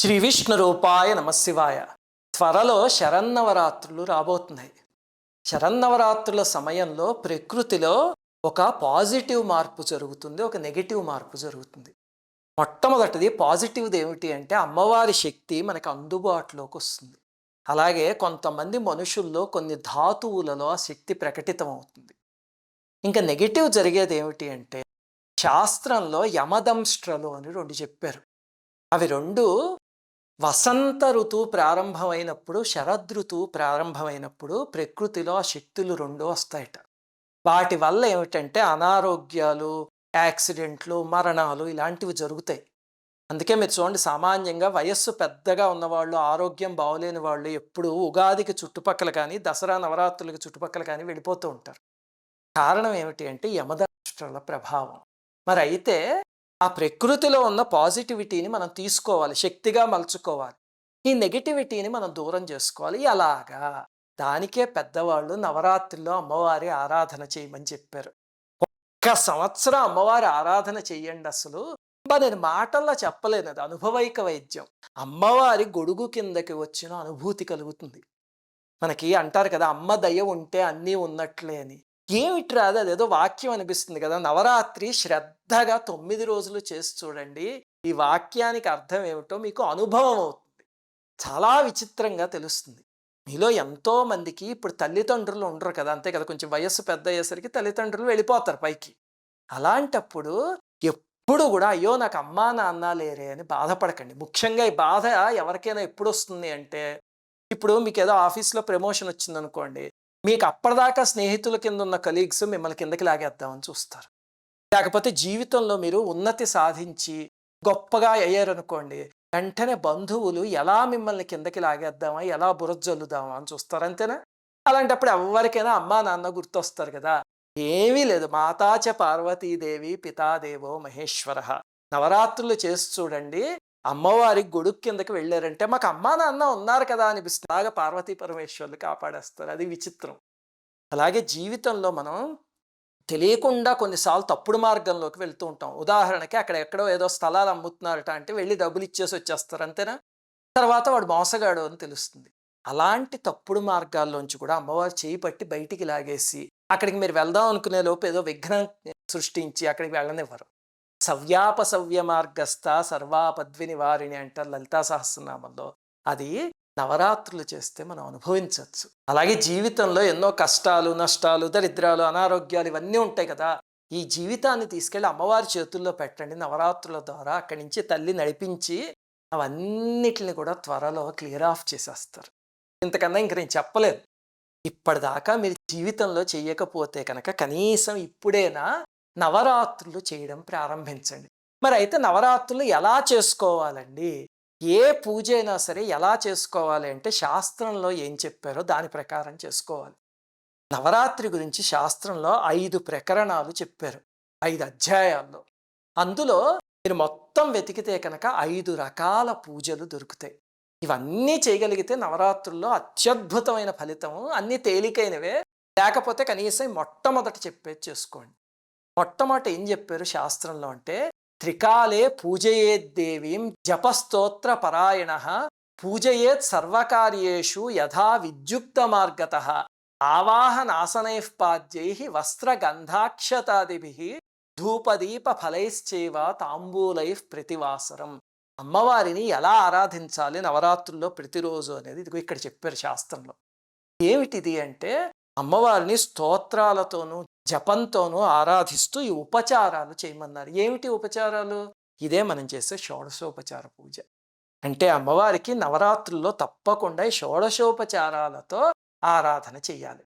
శ్రీ విష్ణు రూపాయ నమశివాయ. త్వరలో శరన్నవరాత్రులు రాబోతున్నాయి. శరన్నవరాత్రుల సమయంలో ప్రకృతిలో ఒక పాజిటివ్ మార్పు జరుగుతుంది, ఒక నెగిటివ్ మార్పు జరుగుతుంది. మొట్టమొదటిది పాజిటివ్ది ఏమిటి అంటే అమ్మవారి శక్తి మనకు అందుబాటులోకి వస్తుంది. అలాగే కొంతమంది మనుషుల్లో కొన్ని ధాతువులలో ఆ శక్తి ప్రకటితం అవుతుంది. ఇంకా నెగిటివ్ జరిగేది ఏమిటి అంటే శాస్త్రంలో యమదంష్ట్రలు అని రెండు చెప్పారు. అవి రెండు వసంత ఋతువు ప్రారంభమైనప్పుడు, శరదృతువు ప్రారంభమైనప్పుడు ప్రకృతిలో ఆ శక్తులు రెండు వస్తాయట. వాటి వల్ల ఏమిటంటే అనారోగ్యాలు, యాక్సిడెంట్లు, మరణాలు ఇలాంటివి జరుగుతాయి. అందుకే మీరు చూడండి, సామాన్యంగా వయస్సు పెద్దగా ఉన్నవాళ్ళు, ఆరోగ్యం బాగోలేని వాళ్ళు ఎప్పుడు ఉగాదికి చుట్టుపక్కల కానీ, దసరా నవరాత్రులకి చుట్టుపక్కల కానీ వెళ్ళిపోతూ ఉంటారు. కారణం ఏమిటి అంటే యమదష్ట్రల ప్రభావం. మరి అయితే ఆ ప్రకృతిలో ఉన్న పాజిటివిటీని మనం తీసుకోవాలి, శక్తిగా మలుచుకోవాలి. ఈ నెగిటివిటీని మనం దూరం చేసుకోవాలి. అలాగా దానికే పెద్దవాళ్ళు నవరాత్రిలో అమ్మవారి ఆరాధన చేయమని చెప్పారు. ఒక్క సంవత్సరం అమ్మవారి ఆరాధన చెయ్యండి. అసలు నేను మాటల్లో చెప్పలేను, అది అనుభవైక వైద్యం. అమ్మవారి గొడుగు కిందకి వచ్చిన అనుభూతి కలుగుతుంది. మనకి అంటారు కదా, అమ్మ దయ ఉంటే అన్నీ ఉన్నట్లే అని. ఏమిటి రాదు, అదేదో వాక్యం అనిపిస్తుంది కదా. నవరాత్రి శ్రద్ధగా 9 రోజులు చేసి చూడండి, ఈ వాక్యానికి అర్థం ఏమిటో మీకు అనుభవం అవుతుంది. చాలా విచిత్రంగా తెలుస్తుంది. మీలో ఎంతో మందికి ఇప్పుడు తల్లిదండ్రులు ఉండరు కదా, అంతే కదా, కొంచెం వయస్సు పెద్ద అయ్యేసరికి తల్లిదండ్రులు వెళ్ళిపోతారు పైకి. అలాంటప్పుడు ఎప్పుడు కూడా అయ్యో నాకు అమ్మా నాన్న లేరే అని బాధపడకండి. ముఖ్యంగా ఈ బాధ ఎవరికైనా ఎప్పుడు వస్తుంది అంటే, ఇప్పుడు మీకు ఏదో ఆఫీస్లో ప్రమోషన్ వచ్చిందనుకోండి, మీకు అప్పటిదాకా స్నేహితుల కింద ఉన్న కలీగ్స్ మిమ్మల్ని కిందకి లాగేద్దామని చూస్తారు. లేకపోతే జీవితంలో మీరు ఉన్నతి సాధించి గొప్పగా అయ్యారనుకోండి, వెంటనే బంధువులు ఎలా మిమ్మల్ని కిందకి లాగేద్దామా, ఎలా బురజల్లుదామా అని చూస్తారు. అంతేనా? అలాంటప్పుడు ఎవరికైనా అమ్మా నాన్న గుర్తొస్తారు కదా. ఏమీ లేదు, మాతాచ పార్వతీదేవి పితాదేవో మహేశ్వర. నవరాత్రులు చేసి చూడండి, అమ్మవారి గొడుగు కిందకి వెళ్ళారంటే మాకు అమ్మా నాన్న ఉన్నారు కదా అనిపిస్తుంది. అలాగా పార్వతీ పరమేశ్వరులు కాపాడేస్తారు. అది విచిత్రం. అలాగే జీవితంలో మనం తెలియకుండా కొన్నిసార్లు తప్పుడు మార్గంలోకి వెళ్తూ ఉంటాం. ఉదాహరణకి అక్కడ ఎక్కడో ఏదో స్థలాలు అమ్ముతున్నారట అంటే వెళ్ళి డబ్బులు ఇచ్చేసి వచ్చేస్తారు. అంతేనా? తర్వాత వాడు మోసగాడు అని తెలుస్తుంది. అలాంటి తప్పుడు మార్గాల్లోంచి కూడా అమ్మవారు చేయి పట్టి బయటికి లాగేసి అక్కడికి మీరు వెళ్దాం అనుకునే లోపు ఏదో విఘ్నం సృష్టించి అక్కడికి వెళ్ళనివ్వరు. సవ్యాపసవ్య మార్గస్థ సర్వాపద్వి నివారిణి అంటారు లలితా సహస్రనామంలో. అది నవరాత్రులు చేస్తే మనం అనుభవించవచ్చు. అలాగే జీవితంలో ఎన్నో కష్టాలు, నష్టాలు, దరిద్రాలు, అనారోగ్యాలు ఇవన్నీ ఉంటాయి కదా. ఈ జీవితాన్ని తీసుకెళ్ళి అమ్మవారి చేతుల్లో పెట్టండి. నవరాత్రుల ద్వారా అక్కడి నుంచి తల్లి నడిపించి అవన్నిటిని కూడా త్వరలో క్లియర్ ఆఫ్ చేసేస్తారు. ఇంతకన్నా ఇంక నేను చెప్పలేదు. ఇప్పటిదాకా మీరు జీవితంలో చెయ్యకపోతే కనుక కనీసం ఇప్పుడైనా నవరాత్రులు చేయడం ప్రారంభించండి. మరి అయితే నవరాత్రులు ఎలా చేసుకోవాలండి? ఏ పూజ అయినా సరే ఎలా చేసుకోవాలి అంటే శాస్త్రంలో ఏం చెప్పారో దాని ప్రకారం చేసుకోవాలి. నవరాత్రి గురించి శాస్త్రంలో 5 ప్రకరణాలు చెప్పారు, 5 అధ్యాయాల్లో. అందులో మీరు మొత్తం వెతికితే కనుక 5 రకాల పూజలు దొరుకుతాయి. ఇవన్నీ చేయగలిగితే నవరాత్రుల్లో అత్యద్భుతమైన ఫలితము. అన్నీ తేలికైనవే, లేకపోతే కనీసం మొట్టమొదటి చెప్పేది చేసుకోండి. మొట్టమొదటి ఏం చెప్పారు శాస్త్రంలో అంటే, త్రికాలే పూజయేద్ దేవీం జపస్తోత్ర పరాయణ పూజయేత్ సర్వకార్యేషు యథా విద్యుక్త మార్గత ఆవాహనాసనైః పాద్యైః వస్త్రగంధాక్షతాదిభిః ధూపదీప ఫలైశ్చైవ తాంబూలైః ప్రతివాసరం. అమ్మవారిని ఎలా ఆరాధించాలి నవరాత్రుల్లో ప్రతిరోజు అనేది ఇదిగో ఇక్కడ చెప్పారు శాస్త్రంలో. ఏమిటిది అంటే అమ్మవారిని స్తోత్రాలతోనూ జపంతోనూ ఆరాధిస్తూ ఈ ఉపచారాలు చేయమన్నారు. ఏమిటి ఉపచారాలు? ఇదే మనం చేసే షోడశోపచార పూజ. అంటే అమ్మవారికి నవరాత్రుల్లో తప్పకుండా ఈ షోడశోపచారాలతో ఆరాధన చెయ్యాలి.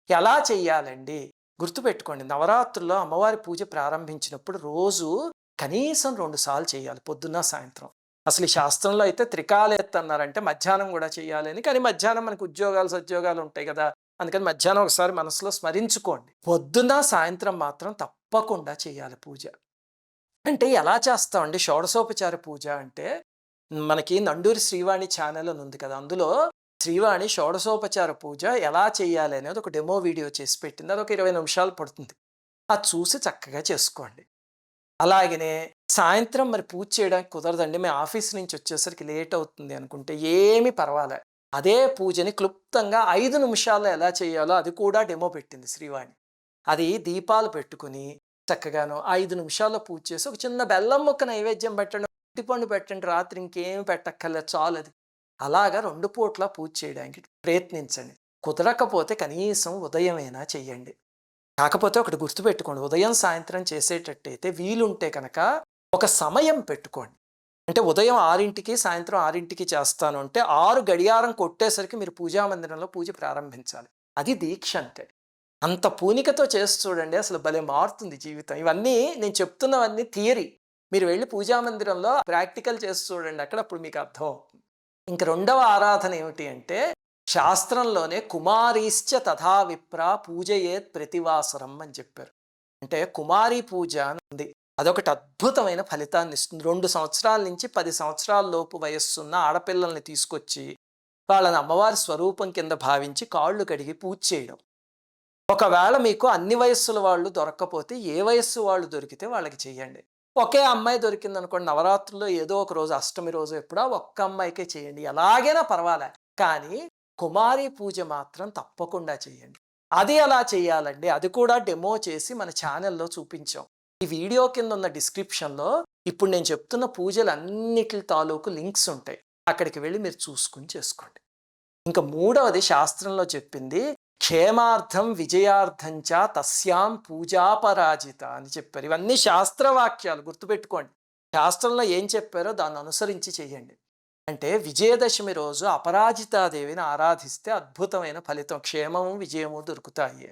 ఎలా చెయ్యాలండి? గుర్తుపెట్టుకోండి, నవరాత్రుల్లో అమ్మవారి పూజ ప్రారంభించినప్పుడు రోజు కనీసం 2 సార్లు చేయాలి, పొద్దున్న సాయంత్రం. అసలు ఈ శాస్త్రంలో అయితే త్రికాలేత్ అన్నారంటే మధ్యాహ్నం కూడా చేయాలని. కానీ మధ్యాహ్నం మనకు సద్యోగాలు ఉంటాయి కదా, అందుకని మధ్యాహ్నం ఒకసారి మనసులో స్మరించుకోండి. పొద్దున్న సాయంత్రం మాత్రం తప్పకుండా చేయాలి పూజ. అంటే ఎలా చేస్తామండి షోడశోపచార పూజ అంటే, మనకి నండూరి శ్రీవాణి ఛానల్ అని ఉంది కదా, అందులో శ్రీవాణి షోడశోపచార పూజ ఎలా చేయాలి అనేది ఒక డెమో వీడియో చేసి పెట్టింది. అది ఒక 20 నిమిషాలు పడుతుంది. అది చూసి చక్కగా చేసుకోండి. అలాగనే సాయంత్రం మరి పూజ చేయడానికి కుదరదండి, మేము ఆఫీస్ నుంచి వచ్చేసరికి లేట్ అవుతుంది అనుకుంటే ఏమీ పర్వాలే. అదే పూజని క్లుప్తంగా 5 నిమిషాల్లో ఎలా చేయాలో అది కూడా డెమో పెట్టింది శ్రీవాణి. అది దీపాలు పెట్టుకుని చక్కగాను 5 నిమిషాల్లో పూజ చేసి ఒక చిన్న బెల్లం ముక్క నైవేద్యం పెట్టండి, అరటిపండు పెట్టండి, రాత్రి ఇంకేమి పెట్టక్కర్లేదు చాలది. అలాగా 2 పూట్ల పూజ చేయడానికి ప్రయత్నించండి. కుదరకపోతే కనీసం ఉదయమైనా చెయ్యండి. కాకపోతే ఒకటి గుర్తుపెట్టుకోండి, ఉదయం సాయంత్రం చేసేటట్టయితే వీలుంటే కనుక ఒక సమయం పెట్టుకోండి. అంటే ఉదయం 6కి సాయంత్రం 6కి చేస్తాను అంటే 6 గడియారం కొట్టేసరికి మీరు పూజా మందిరంలో పూజ ప్రారంభించాలి. అది దీక్ష అంటే. అంత పూనికతో చేసి చూడండి, అసలు భలే మారుతుంది జీవితం. ఇవన్నీ నేను చెప్తున్నవన్నీ థియరీ. మీరు వెళ్ళి పూజా మందిరంలో ప్రాక్టికల్ చేసి చూడండి, అప్పుడు మీకు అర్థం అవుతుంది. ఇంక రెండవ ఆరాధన ఏమిటి అంటే, శాస్త్రంలోనే కుమారీశ్చ తథా విప్ర పూజయేత్ ప్రతివాసరం అని చెప్పారు. అంటే కుమారి పూజ అని ఉంది. అదొకటి అద్భుతమైన ఫలితాన్ని ఇస్తుంది. 2 సంవత్సరాల నుంచి 10 సంవత్సరాల లోపు వయస్సున్న ఆడపిల్లల్ని తీసుకొచ్చి వాళ్ళని అమ్మవారి స్వరూపం కింద భావించి కాళ్ళు కడిగి పూజ చేయడం. ఒకవేళ మీకు అన్ని వయస్సుల వాళ్ళు దొరక్కపోతే ఏ వయస్సు వాళ్ళు దొరికితే వాళ్ళకి చెయ్యండి. ఒకే అమ్మాయి దొరికిందనుకోండి, నవరాత్రుల్లో ఏదో ఒక రోజు అష్టమి రోజు ఎప్పుడో ఒక్క అమ్మాయికే చేయండి, ఎలాగైనా పర్వాలే. కానీ కుమారి పూజ మాత్రం తప్పకుండా చేయండి. అది ఎలా చేయాలండి, అది కూడా డెమో చేసి మన ఛానల్లో చూపించాం. ఈ వీడియో కింద ఉన్న డిస్క్రిప్షన్లో ఇప్పుడు నేను చెప్తున్న పూజలన్నిటి తాలూకు లింక్స్ ఉంటాయి. అక్కడికి వెళ్ళి మీరు చూసుకుని చేసుకోండి. ఇంకా మూడవది శాస్త్రంలో చెప్పింది, క్షేమార్థం విజయార్థంచ తస్యాం పూజాపరాజిత అని చెప్పారు. ఇవన్నీ శాస్త్రవాక్యాలు, గుర్తుపెట్టుకోండి. శాస్త్రంలో ఏం చెప్పారో దాన్ని అనుసరించి చెయ్యండి. అంటే విజయదశమి రోజు అపరాజితాదేవిని ఆరాధిస్తే అద్భుతమైన ఫలితం, క్షేమము విజయము దొరుకుతాయి.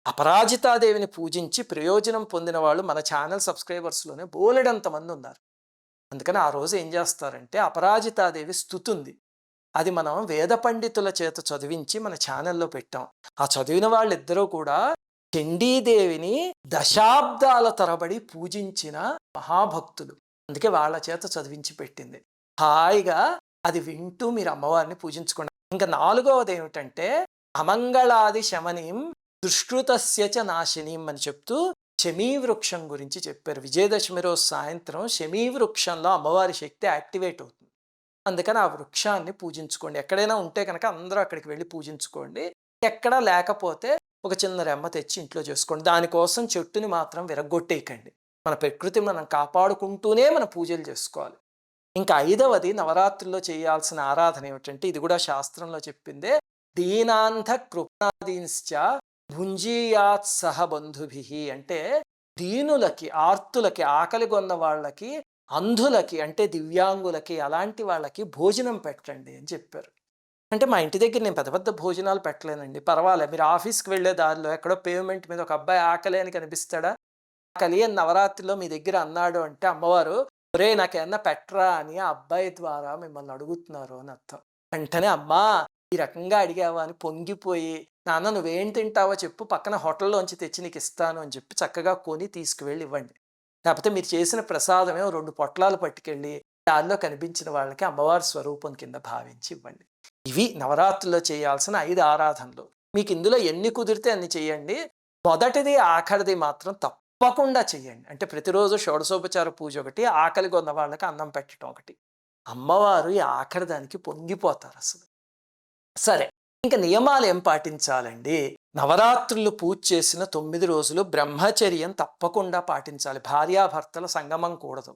అపరాజితాదేవిని పూజించి ప్రయోజనం పొందిన వాళ్ళు మన ఛానల్ సబ్స్క్రైబర్స్లోనే బోలెడంతమంది ఉన్నారు. అందుకని ఆ రోజు ఏం చేస్తారంటే, అపరాజితాదేవి స్తుతి ఉంది, అది మనం వేద పండితుల చేత చదివించి మన ఛానల్లో పెట్టాం. ఆ చదివిన వాళ్ళిద్దరూ కూడా చండీదేవిని దశాబ్దాల తరబడి పూజించిన మహాభక్తులు. అందుకే వాళ్ళ చేత చదివించి పెట్టింది. హాయిగా అది వింటూ మీరు అమ్మవారిని పూజించుకోండి. ఇంకా నాలుగవది ఏమిటంటే, అమంగళాది శమనీం దుష్కృతస్య చ నాశినీం అని చెప్తూ శమీవృక్షం గురించి చెప్పారు. విజయదశమి రోజు సాయంత్రం శమీవృక్షంలో అమ్మవారి శక్తి యాక్టివేట్ అవుతుంది. అందుకని ఆ వృక్షాన్ని పూజించుకోండి. ఎక్కడైనా ఉంటే కనుక అందరూ అక్కడికి వెళ్ళి పూజించుకోండి. ఎక్కడా లేకపోతే ఒక చిన్న రెమ్మ తెచ్చి ఇంట్లో చేసుకోండి. దానికోసం చెట్టుని మాత్రం విరగ్గొట్టేయకండి. మన ప్రకృతి మనం కాపాడుకుంటూనే మన పూజలు చేసుకోవాలి. ఇంకా ఐదవది నవరాత్రుల్లో చేయాల్సిన ఆరాధన ఏమిటంటే, ఇది కూడా శాస్త్రంలో చెప్పిందే, దీనాంధ కృపాదీంశ్చ భుంజీయాత్ సహ బంధుభి. అంటే దీనులకి, ఆర్తులకి, ఆకలిగొన్న వాళ్ళకి, అంధులకి అంటే దివ్యాంగులకి, అలాంటి వాళ్ళకి భోజనం పెట్టండి అని చెప్పారు. అంటే మా ఇంటి దగ్గర నేను పెద్ద పెద్ద భోజనాలు పెట్టలేనండి, పర్వాలేదు. మీరు ఆఫీస్కి వెళ్ళే దారిలో ఎక్కడో పేమెంట్ మీద ఒక అబ్బాయి ఆకలి అని కనిపిస్తాడా, ఆకలి అని నవరాత్రిలో మీ దగ్గర అన్నాడు అంటే అమ్మవారు, ఒరే నాకేమన్నా పెట్టరా అని ఆ అబ్బాయి ద్వారా మిమ్మల్ని అడుగుతున్నారు అని అర్థం. వెంటనే అమ్మా ఈ రకంగా అడిగావా అని పొంగిపోయి, నాన్న నువ్వేం తింటావో చెప్పు, పక్కన హోటల్లోంచి తెచ్చి నీకు ఇస్తాను అని చెప్పి చక్కగా కొని తీసుకువెళ్ళి ఇవ్వండి. లేకపోతే మీరు చేసిన ప్రసాదమే 2 పొట్లాలు పట్టుకెళ్ళి దానిలో కనిపించిన వాళ్ళకి అమ్మవారి స్వరూపం కింద భావించి ఇవ్వండి. ఇవి నవరాత్రుల్లో చేయాల్సిన 5 ఆరాధనలు. మీకు ఇందులో ఎన్ని కుదిరితే అన్ని చేయండి. మొదటిది ఆఖరిది మాత్రం తప్పకుండా చెయ్యండి. అంటే ప్రతిరోజు షోడశోపచార పూజ ఒకటి, ఆకలి కొన్న వాళ్ళకి అన్నం పెట్టడం ఒకటి. అమ్మవారు ఈ ఆఖరి దానికి పొంగిపోతారు అసలు. సరే, ఇంకా నియమాలు ఏం పాటించాలండి? నవరాత్రులు పూజ చేసిన 9 రోజులు బ్రహ్మచర్యం తప్పకుండా పాటించాలి. భార్యాభర్తల సంగమం కూడదు.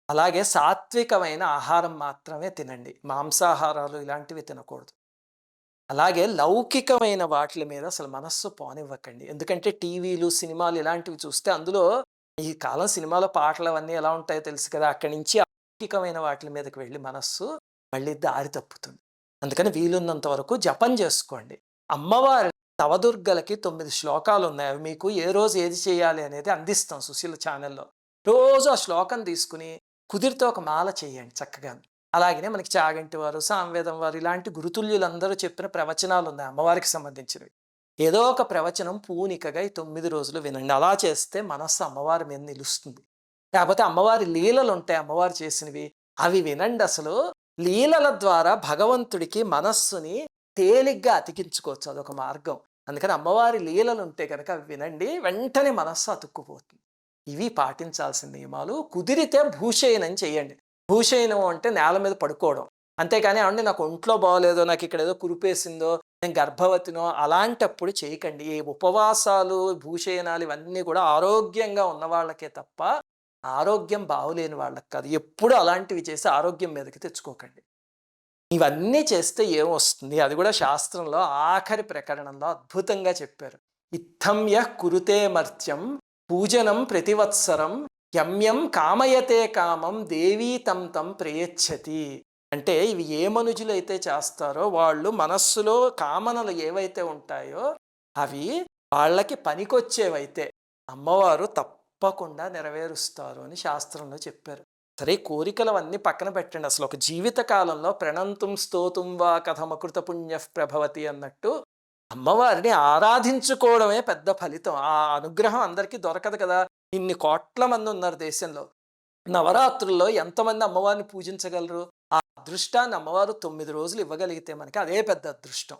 అలాగే సాత్వికమైన ఆహారం మాత్రమే తినండి, మాంసాహారాలు ఇలాంటివి తినకూడదు. అలాగే లౌకికమైన వాటి మీద అసలు మనస్సు పోనివ్వకండి. ఎందుకంటే టీవీలు, సినిమాలు ఇలాంటివి చూస్తే అందులో ఈ కాలం సినిమాలో పాటలు అవన్నీ ఎలా ఉంటాయో తెలుసు కదా, అక్కడి నుంచి లౌకికమైన వాటి మీదకి వెళ్ళి మనస్సు మళ్ళీ దారి తప్పుతుంది. అందుకని వీలున్నంత వరకు జపం చేసుకోండి. అమ్మవారి నవదుర్గలకి 9 శ్లోకాలు ఉన్నాయి. అవి మీకు ఏ రోజు ఏది చేయాలి అనేది అందిస్తాం సుశీల ఛానల్లో. రోజు ఆ శ్లోకం తీసుకుని కుదిరితే ఒక మాల చేయండి చక్కగా. అలాగనే మనకి చాగంటి వారు, సామవేదం వారు ఇలాంటి గురుతుల్యులందరూ చెప్పిన ప్రవచనాలు ఉన్నాయి అమ్మవారికి సంబంధించినవి. ఏదో ఒక ప్రవచనం పూనికగా ఈ 9 రోజులు వినండి. అలా చేస్తే మనస్సు అమ్మవారి మీద నిలుస్తుంది. లేకపోతే అమ్మవారి లీలలు ఉంటాయి అమ్మవారు చేసినవి, అవి వినండి. అసలు లీలల ద్వారా భగవంతుడికి మనస్సుని తేలిగ్గా అతికించుకోవచ్చు, అదొక మార్గం. అందుకని అమ్మవారి లీలలు ఉంటే కనుక అవి వినండి, వెంటనే మనస్సు అతుక్కుపోతుంది. ఇవి పాటించాల్సిన నియమాలు. కుదిరితే భూషయనం చేయండి. భూషయనం అంటే నేల మీద పడుకోవడం. అంతేకాని ఏవండీ నాకు ఒంట్లో బాగోలేదో, నాకు ఇక్కడ ఏదో కురిపేసిందో, నేను గర్భవతినో అలాంటప్పుడు చేయకండి. ఈ ఉపవాసాలు, భూషయనాలు ఇవన్నీ కూడా ఆరోగ్యంగా ఉన్న వాళ్ళకే తప్ప ఆరోగ్యం బాగోలేని వాళ్ళకి కాదు. ఎప్పుడు అలాంటివి చేసి ఆరోగ్యం మీదకి తెచ్చుకోకండి. ఇవన్నీ చేస్తే ఏమొస్తుంది? అది కూడా శాస్త్రంలో ఆఖరి ప్రకరణంలో అద్భుతంగా చెప్పారు. ఇత్థం యః కురుతే మర్త్యం పూజనం ప్రతివత్సరం యమ్యం కామయతే కామం దేవీ తం తం ప్రయచ్చతి. అంటే ఇవి ఏ మనుజులైతే చేస్తారో వాళ్ళు మనస్సులో కామనలు ఏవైతే ఉంటాయో అవి వాళ్ళకి పనికొచ్చేవైతే అమ్మవారు తప్పకుండా నెరవేరుస్తారు అని శాస్త్రంలో చెప్పారు. సరే, కోరికలు అవన్నీ పక్కన పెట్టండి. అసలు ఒక జీవిత కాలంలో ప్రణంతుం స్తోతుం వా కథమకృత పుణ్య ప్రభవతి అన్నట్టు అమ్మవారిని ఆరాధించుకోవడమే పెద్ద ఫలితం. ఆ అనుగ్రహం అందరికీ దొరకదు కదా. ఇన్ని కోట్ల మంది ఉన్నారు దేశంలో. నవరాత్రుల్లో ఎంతమంది అమ్మవారిని పూజించగలరు? ఆ అదృష్టాన్ని అమ్మవారు 9 రోజులు ఇవ్వగలిగితే మనకి అదే పెద్ద అదృష్టం.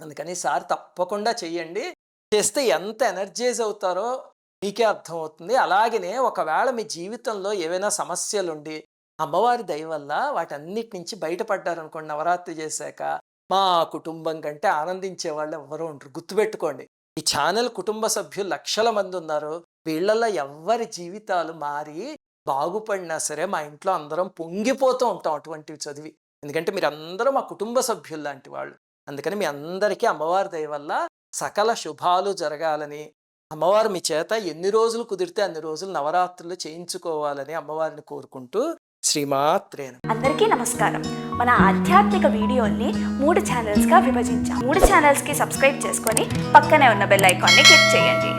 అందుకని ఈసారి తప్పకుండా చెయ్యండి. చేస్తే ఎంత ఎనర్జైజ్ అవుతారో మీకే అర్థమవుతుంది. అలాగనే ఒకవేళ మీ జీవితంలో ఏవైనా సమస్యలుండి అమ్మవారి దయ వల్ల వాటన్నిటి నుంచి బయటపడ్డారనుకోండి, నవరాత్రి చేశాక మా కుటుంబం కంటే ఆనందించే వాళ్ళు ఎవ్వరూ ఉండరు. గుర్తుపెట్టుకోండి, ఈ ఛానల్ కుటుంబ సభ్యులు లక్షల మంది ఉన్నారు. వీళ్ళల్లో ఎవ్వరి జీవితాలు మారి బాగుపడినా సరే మా ఇంట్లో అందరం పొంగిపోతూ ఉంటాం అటువంటివి చదివి. ఎందుకంటే మీరు అందరూ మా కుటుంబ సభ్యులు లాంటి వాళ్ళు. అందుకని మీ అందరికీ అమ్మవారి దయ వల్ల సకల శుభాలు జరగాలని, అమ్మవారు మీ చేత ఎన్ని రోజులు కుదిరితే అన్ని రోజులు నవరాత్రులు చేయించుకోవాలని అమ్మవారిని కోరుకుంటూ శ్రీమాత్రే నమః. అందరికీ నమస్కారం. మన ఆధ్యాత్మిక వీడియోల్ని 3 ఛానల్స్గా విభజించాం. 3 ఛానల్స్కి సబ్స్క్రైబ్ చేసుకొని పక్కనే ఉన్న బెల్ ఐకాన్ని క్లిక్ చేయండి.